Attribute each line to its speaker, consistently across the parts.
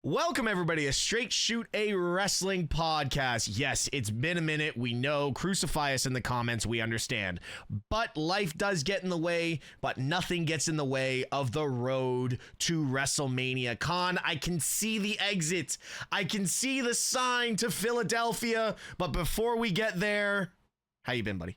Speaker 1: Welcome, everybody, a Straight Shoot a Wrestling podcast. Yes, it's been a minute. We know. Crucify us in the comments. We understand. But life does get in the way, but nothing gets in the way of the road to WrestleMania. Con, I can see the exit. I can see the sign to Philadelphia. But before we get there, how you been, buddy?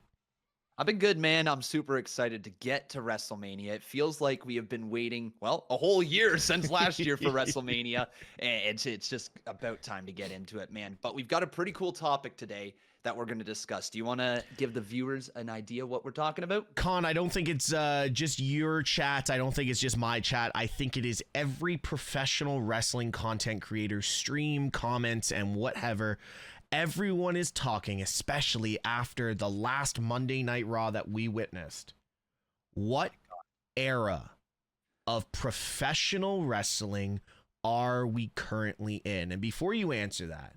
Speaker 2: I've been good, man. I'm super excited to get to WrestleMania. It feels like we have been waiting, well, a whole year since last year for WrestleMania. And it's just about time to get into it, man. But we've got a pretty cool topic today that we're going to discuss. Do you want to give the viewers an idea what we're talking about?
Speaker 1: Con, I don't think it's just your chat. I don't think it's just my chat. I think it is every professional wrestling content creator's stream, comments, and whatever. Everyone is talking, especially after the last Monday Night Raw that we witnessed. What era of professional wrestling are we currently in? And before you answer that,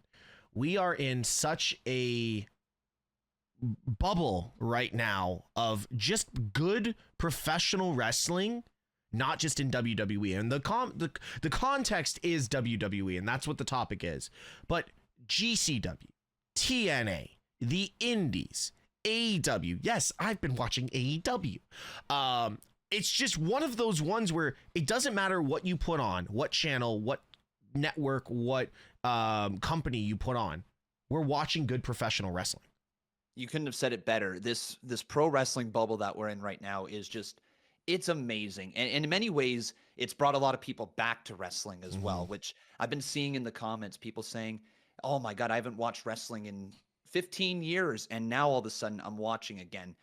Speaker 1: we are in such a bubble right now of just good professional wrestling, not just in WWE. And the context is WWE, and that's what the topic is. But GCW, TNA, the Indies, AEW. Yes, I've been watching AEW. It's just one of those ones where it doesn't matter what you put on, what channel, what network, what company you put on. We're watching good professional wrestling.
Speaker 2: You couldn't have said it better. This pro wrestling bubble that we're in right now is just, it's amazing. And in many ways, it's brought a lot of people back to wrestling as well, which I've been seeing in the comments, people saying, oh my God, I haven't watched wrestling in 15 years. And now all of a sudden I'm watching again.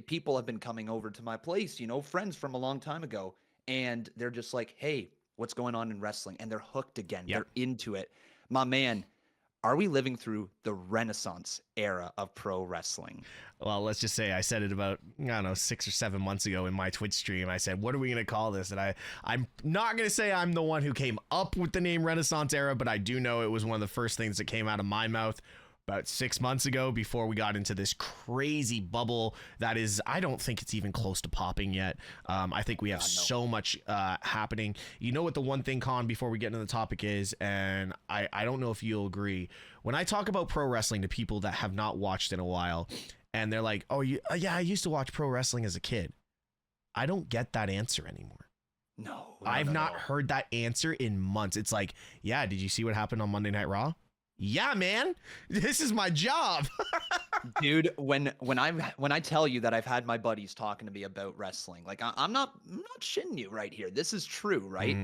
Speaker 2: People have been coming over to my place, friends from a long time ago. And they're just like, hey, what's going on in wrestling? And they're hooked again.
Speaker 1: Yep.
Speaker 2: They're into it. My man, are we living through the Renaissance era of pro wrestling?
Speaker 1: Well, let's just say I said it about, 6 or 7 months ago in my Twitch stream. I said, what are we going to call this? And I'm not going to say I'm the one who came up with the name Renaissance era, but I do know it was one of the first things that came out of my mouth about 6 months ago before we got into this crazy bubble that is, I don't think it's even close to popping yet. I think we have so much happening. You know what the one thing, Con, before we get into the topic is, and I don't know if you'll agree, when I talk about pro wrestling to people that have not watched in a while, and they're like, oh, yeah, I used to watch pro wrestling as a kid. I don't get that answer anymore.
Speaker 2: No.
Speaker 1: I've not heard that answer in months. It's like, yeah, did you see what happened on Monday Night Raw? Yeah, man, this is my job.
Speaker 2: Dude, when I tell you that I've had my buddies talking to me about wrestling, like I'm not shitting you right here. This is true, right?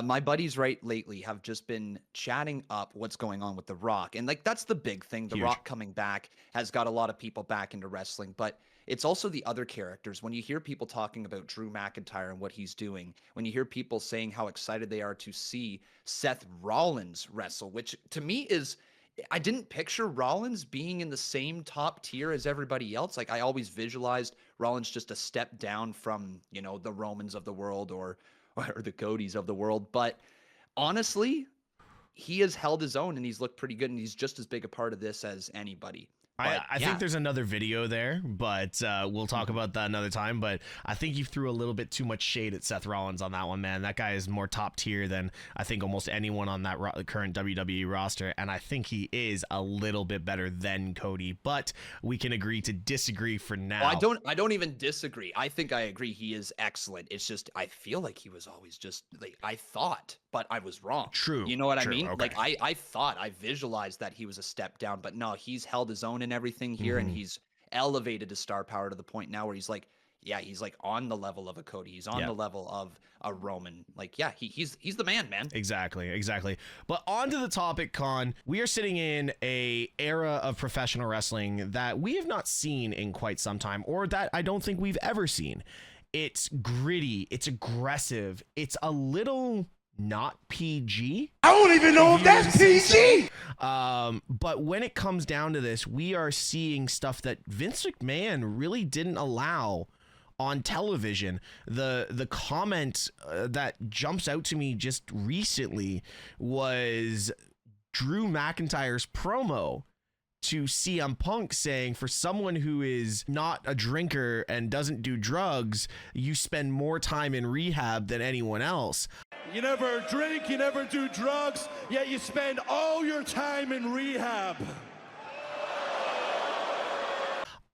Speaker 2: My buddies lately have just been chatting up what's going on with The Rock. And like, that's the big thing. The
Speaker 1: Huge.
Speaker 2: Rock coming back has got a lot of people back into wrestling, but it's also the other characters. When you hear people talking about Drew McIntyre and what he's doing, when you hear people saying how excited they are to see Seth Rollins wrestle, which to me is, I didn't picture Rollins being in the same top tier as everybody else. Like I always visualized Rollins just a step down from, the Romans of the world or the Codys of the world. But honestly, he has held his own and he's looked pretty good and he's just as big a part of this as anybody.
Speaker 1: I think there's another video there, but we'll talk about that another time. But I think you threw a little bit too much shade at Seth Rollins on that one, man. That guy is more top tier than I think almost anyone on that current WWE roster. And I think he is a little bit better than Cody, but we can agree to disagree for now.
Speaker 2: Well, I don't even disagree. I think I agree. He is excellent. It's just, I feel like he was always just like, I thought, but I was wrong.
Speaker 1: True.
Speaker 2: You know what I mean?
Speaker 1: Okay.
Speaker 2: Like I visualized that he was a step down, but no, he's held his own and everything here, and he's elevated his star power to the point now where he's like, yeah, he's like on the level of a Cody. He's on the level of a Roman. Like, yeah, he's the man.
Speaker 1: Exactly. But on to the topic, Con. We are sitting in a era of professional wrestling that we have not seen in quite some time, or that I don't think we've ever seen. It's gritty. It's aggressive. It's a little not PG.
Speaker 3: I don't even know if that's PG.
Speaker 1: But when it comes down to this, we are seeing stuff that Vince McMahon really didn't allow on television. The comment that jumps out to me just recently was Drew McIntyre's promo to CM Punk saying, for someone who is not a drinker and doesn't do drugs, you spend more time in rehab than anyone else.
Speaker 3: You never drink, you never do drugs, yet you spend all your time in rehab.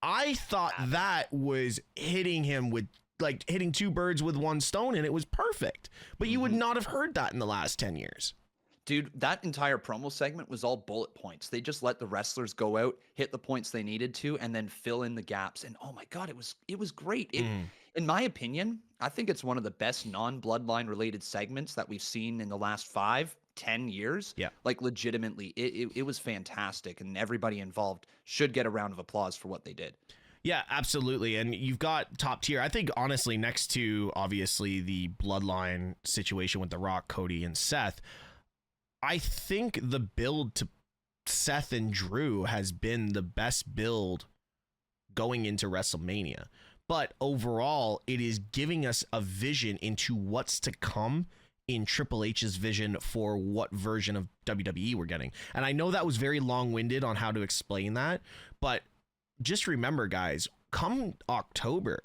Speaker 1: I thought that was hitting him with, like, hitting two birds with one stone, and it was perfect. But you would not have heard that in the last 10 years.
Speaker 2: Dude, that entire promo segment was all bullet points. They just let the wrestlers go out, hit the points they needed to, and then fill in the gaps. And oh my God, it was great. In my opinion, I think it's one of the best non-bloodline related segments that we've seen in the last 5-10 years.
Speaker 1: Yeah.
Speaker 2: Like legitimately, it was fantastic, and everybody involved should get a round of applause for what they did.
Speaker 1: Yeah, absolutely. And you've got top tier. I think, honestly, next to, obviously, the bloodline situation with The Rock, Cody, and Seth, I think the build to Seth and Drew has been the best build going into WrestleMania. But overall, it is giving us a vision into what's to come in Triple H's vision for what version of WWE we're getting. And I know that was very long-winded on how to explain that, but just remember, guys, come October,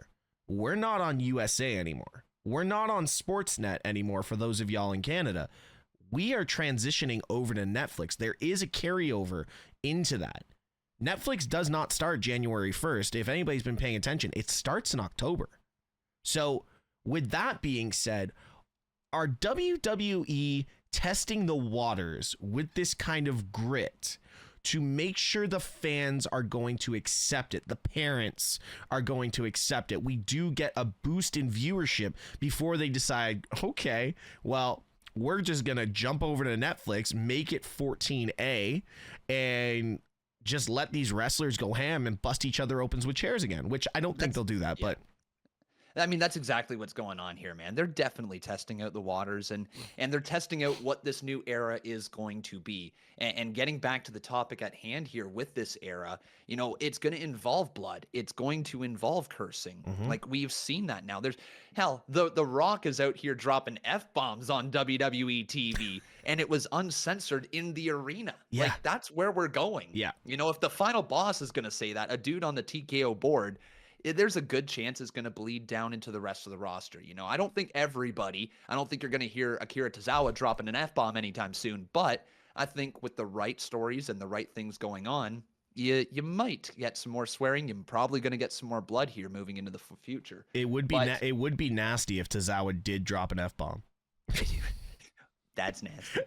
Speaker 1: we're not on USA anymore. We're not on Sportsnet anymore for those of y'all in Canada. We are transitioning over to Netflix. There is a carryover into that. Netflix does not start January 1st. If anybody's been paying attention, it starts in October. So with that being said, are WWE testing the waters with this kind of grit to make sure the fans are going to accept it? The parents are going to accept it. We do get a boost in viewership before they decide, okay, well, we're just going to jump over to Netflix, make it 14A, and just let these wrestlers go ham and bust each other opens with chairs again, which I don't think they'll do that, but
Speaker 2: I mean, that's exactly what's going on here, man. They're definitely testing out the waters, and they're testing out what this new era is going to be. And getting back to the topic at hand here with this era, you know, it's going to involve blood. It's going to involve cursing. Like, we've seen that now. There's hell, the Rock is out here dropping F-bombs on WWE TV, and it was uncensored in the arena.
Speaker 1: Yeah.
Speaker 2: Like, that's where we're going.
Speaker 1: Yeah.
Speaker 2: You know, if the final boss is going to say that, a dude on the TKO board, there's a good chance it's going to bleed down into the rest of the roster. You know, I don't think you're going to hear Akira Tozawa dropping an F-bomb anytime soon, but I think with the right stories and the right things going on, you might get some more swearing. You're probably going to get some more blood here moving into the future.
Speaker 1: it would be nasty if Tozawa did drop an F-bomb.
Speaker 2: That's nasty.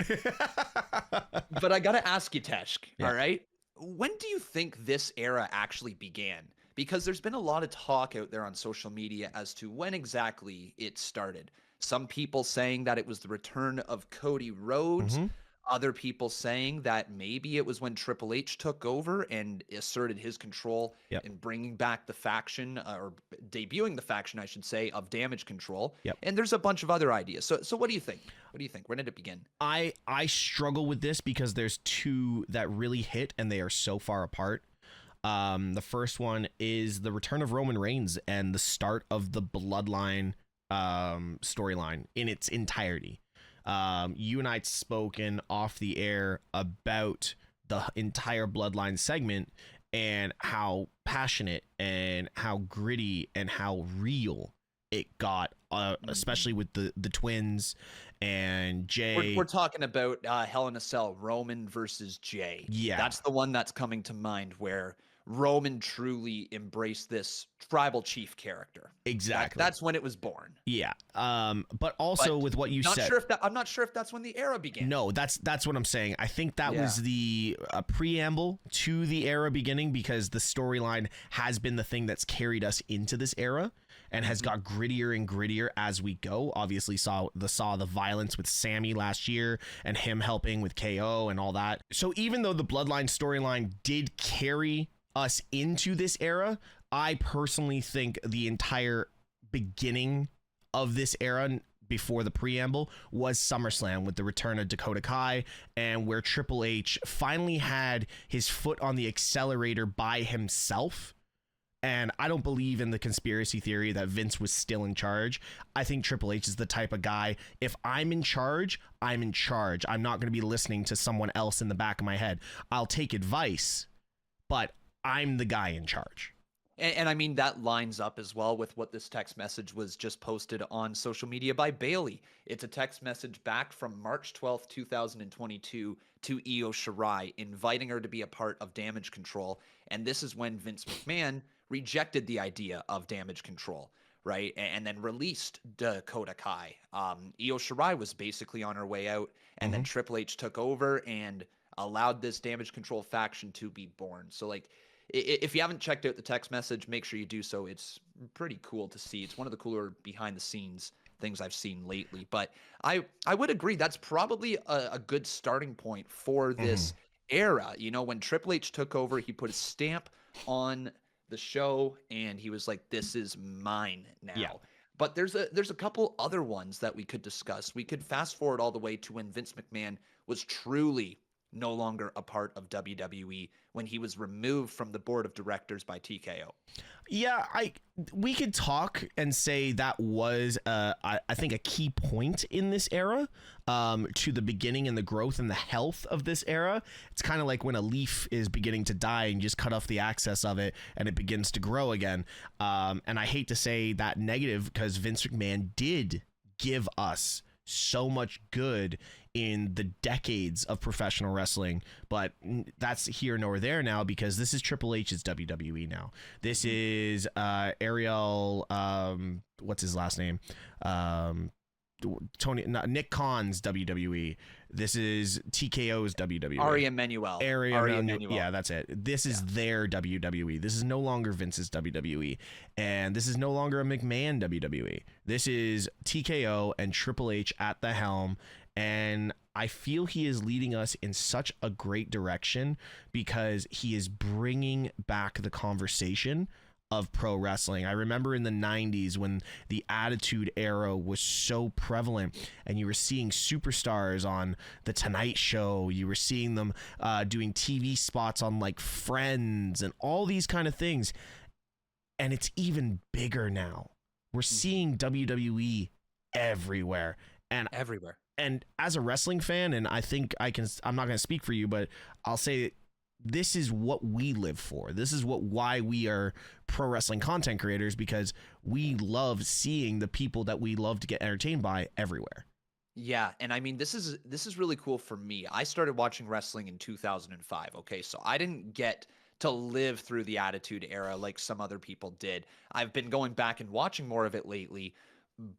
Speaker 2: But I got to ask you, Teshk, all right? When do you think this era actually began? Because there's been a lot of talk out there on social media as to when exactly it started. Some people saying that it was the return of Cody Rhodes. Other people saying that maybe it was when Triple H took over and asserted his control in bringing back the faction, or debuting the faction, I should say, of Damage Control. And there's a bunch of other ideas. So what do you think? What do you think? When did it begin?
Speaker 1: I struggle with this because there's two that really hit and they are so far apart. The first one is the return of Roman Reigns and the start of the Bloodline storyline in its entirety. You and I had spoken off the air about the entire Bloodline segment and how passionate and how gritty and how real it got, especially with the twins and Jay.
Speaker 2: We're talking about Hell in a Cell, Roman versus Jay.
Speaker 1: Yeah.
Speaker 2: That's the one that's coming to mind, where Roman truly embraced this tribal chief character.
Speaker 1: Exactly.
Speaker 2: That's when it was born.
Speaker 1: Yeah. But also with what you said,
Speaker 2: I'm not sure if that's when the era began.
Speaker 1: No, that's what I'm saying. I think that was the preamble to the era beginning, because the storyline has been the thing that's carried us into this era and has got grittier and grittier as we go. Obviously saw the violence with Sammy last year and him helping with KO and all that. So even though the Bloodline storyline did carry us into this era, I personally think the entire beginning of this era before the preamble was SummerSlam, with the return of Dakota Kai, and where Triple H finally had his foot on the accelerator by himself. And I don't believe in the conspiracy theory that Vince was still in charge. I think Triple H is the type of guy, if I'm in charge, I'm in charge. I'm not going to be listening to someone else in the back of my head. I'll take advice, but I'm the guy in charge.
Speaker 2: And I mean, that lines up as well with what this text message was just posted on social media by Bailey. It's a text message back from March 12th, 2022 to Io Shirai, inviting her to be a part of Damage Control. And this is when Vince McMahon rejected the idea of Damage Control, right? And then released Dakota Kai. Io Shirai was basically on her way out, and then Triple H took over and allowed this Damage Control faction to be born. So, like, if you haven't checked out the text message, make sure you do so. It's pretty cool to see. It's one of the cooler behind the scenes things I've seen lately. But I would agree that's probably a good starting point for this era. You know, when Triple H took over, he put a stamp on the show and he was like, this is mine now.
Speaker 1: Yeah.
Speaker 2: But there's a couple other ones that we could discuss. We could fast forward all the way to when Vince McMahon was truly no longer a part of WWE, when he was removed from the board of directors by TKO.
Speaker 1: Yeah, we could talk and say that was, I think, a key point in this era, to the beginning and the growth and the health of this era. It's kind of like when a leaf is beginning to die and you just cut off the access of it and it begins to grow again. And I hate to say that negative, because Vince McMahon did give us so much good in the decades of professional wrestling, but that's here nor there now, because this is Triple H's WWE now. This is Ariel, what's his last name? Nick Khan's WWE. This is TKO's WWE.
Speaker 2: Ari Emanuel.
Speaker 1: Yeah, that's it. This is their WWE. This is no longer Vince's WWE. And this is no longer a McMahon WWE. This is TKO and Triple H at the helm. And I feel he is leading us in such a great direction, because he is bringing back the conversation of pro wrestling. I remember in the 90s when the Attitude Era was so prevalent and you were seeing superstars on The Tonight Show. You were seeing them doing TV spots on like Friends and all these kind of things. And it's even bigger now. We're seeing WWE everywhere. And as a wrestling fan, and I think I'm not going to speak for you, but I'll say this is what we live for. This is why we are pro wrestling content creators, because we love seeing the people that we love to get entertained by everywhere.
Speaker 2: Yeah, and I mean, this is really cool for me. I started watching wrestling in 2005. Okay, so I didn't get to live through the Attitude Era like some other people did. I've been going back and watching more of it lately,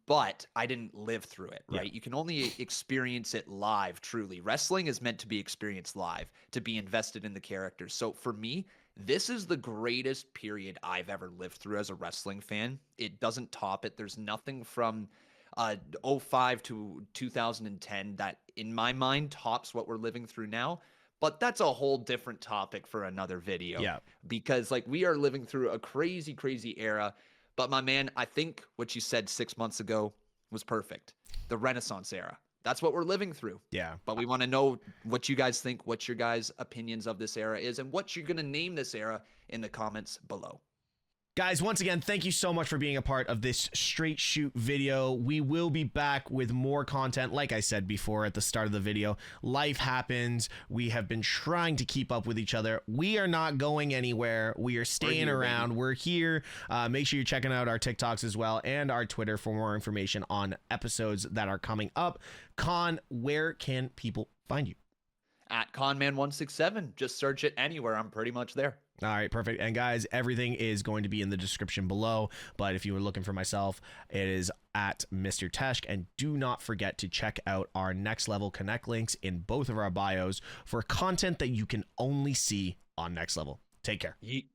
Speaker 2: but I didn't live through it, right? Yeah. You can only experience it live, truly. Wrestling is meant to be experienced live, to be invested in the characters. So for me, this is the greatest period I've ever lived through as a wrestling fan. It doesn't top it. There's nothing from 05 to 2010 that, in my mind, tops what we're living through now. But that's a whole different topic for another video.
Speaker 1: Yeah.
Speaker 2: Because like we are living through a crazy, crazy era. But my man, I think what you said 6 months ago was perfect. The Renaissance era. That's what we're living through.
Speaker 1: Yeah.
Speaker 2: But we want to know what you guys think, what your guys' opinions of this era is, and what you're going to name this era in the comments below.
Speaker 1: Guys, once again, thank you so much for being a part of this Straight Shoot video. We will be back with more content. Like I said before at the start of the video, life happens. We have been trying to keep up with each other. We are not going anywhere. We are staying around. Baby. We're here. Make sure you're checking out our TikToks as well and our Twitter for more information on episodes that are coming up. Con, where can people find you?
Speaker 2: At Conman167. Just search it anywhere. I'm pretty much there.
Speaker 1: All right, perfect. And guys, everything is going to be in the description below. But if you were looking for myself, it is at MrTeshk. And do not forget to check out our Next Level Connect links in both of our bios for content that you can only see on Next Level. Take care.
Speaker 2: Yeet.